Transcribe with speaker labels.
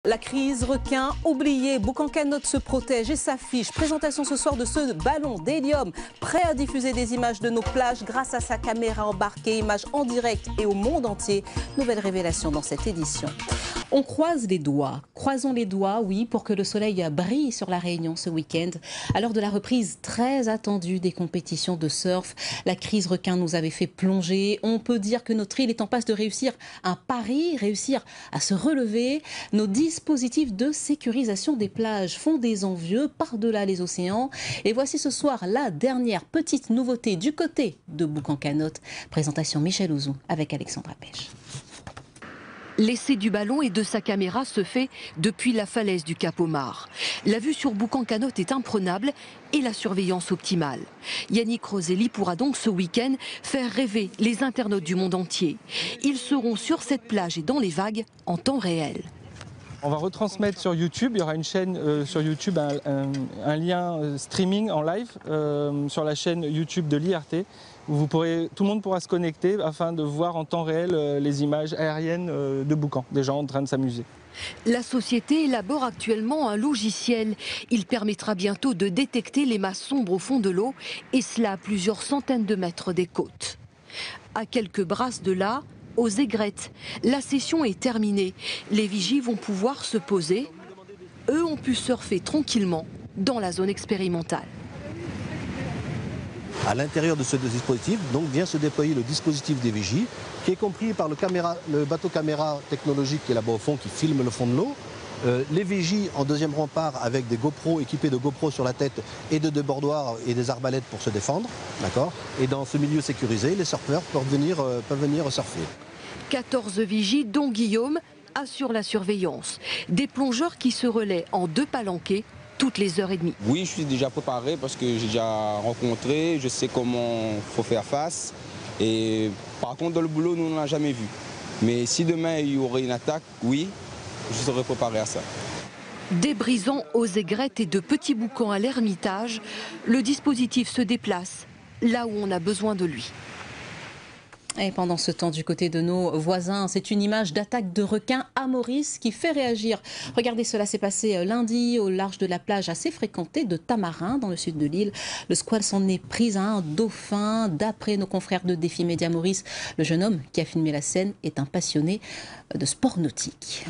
Speaker 1: La crise requin oubliée, Boucan-Canotte se protège et s'affiche. Présentation ce soir de ce ballon d'hélium prêt à diffuser des images de nos plages grâce à sa caméra embarquée, images en direct et au monde entier. Nouvelle révélation dans cette édition. On croise les doigts, croisons les doigts, oui, pour que le soleil brille sur la Réunion ce week-end. À l'heure de la reprise très attendue des compétitions de surf, la crise requin nous avait fait plonger. On peut dire que notre île est en passe de réussir un pari, réussir à se relever. Nos dispositifs de sécurisation des plages font des envieux par-delà les océans. Et voici ce soir la dernière petite nouveauté du côté de Boucan-Canotte. Présentation Michel Ouzou avec Alexandra Pêche.
Speaker 2: L'essai du ballon et de sa caméra se fait depuis la falaise du Cap Omar. La vue sur Boucan-Canotte est imprenable et la surveillance optimale. Yannick Roselli pourra donc ce week-end faire rêver les internautes du monde entier. Ils seront sur cette plage et dans les vagues en temps réel.
Speaker 3: On va retransmettre sur YouTube, il y aura une chaîne sur YouTube, un lien streaming en live sur la chaîne YouTube de l'IRT où tout le monde pourra se connecter afin de voir en temps réel les images aériennes de Boucan, des gens en train de s'amuser.
Speaker 2: La société élabore actuellement un logiciel. Il permettra bientôt de détecter les masses sombres au fond de l'eau et cela à plusieurs centaines de mètres des côtes. À quelques brasses de là, aux aigrettes, la session est terminée. Les vigies vont pouvoir se poser. Eux ont pu surfer tranquillement dans la zone expérimentale.
Speaker 4: À l'intérieur de ce dispositif, donc, vient se déployer le dispositif des vigies, qui est compris par le bateau caméra technologique qui est là-bas au fond, qui filme le fond de l'eau. Les vigies en deuxième rempart avec des GoPro équipés de GoPro sur la tête et de débordoirs et des arbalètes pour se défendre. D'accord. Et dans ce milieu sécurisé, les surfeurs peuvent venir surfer.
Speaker 2: 14 vigies, dont Guillaume, assurent la surveillance. Des plongeurs qui se relaient en 2 palanquets toutes les heures et demie.
Speaker 5: Oui, je suis déjà préparé parce que j'ai déjà rencontré, je sais comment il faut faire face. Et par contre, dans le boulot, nous, on n'a jamais vu. Mais si demain, il y aurait une attaque, oui, je serais préparé à ça.
Speaker 2: Des brisants aux aigrettes et de petits boucans à l'Ermitage, le dispositif se déplace là où on a besoin de lui.
Speaker 1: Et pendant ce temps, du côté de nos voisins, c'est une image d'attaque de requins à Maurice qui fait réagir. Regardez, cela s'est passé lundi au large de la plage assez fréquentée de Tamarin, dans le sud de l'île. Le squale s'en est pris à un dauphin. D'après nos confrères de Défi Média Maurice, le jeune homme qui a filmé la scène est un passionné de sport nautique.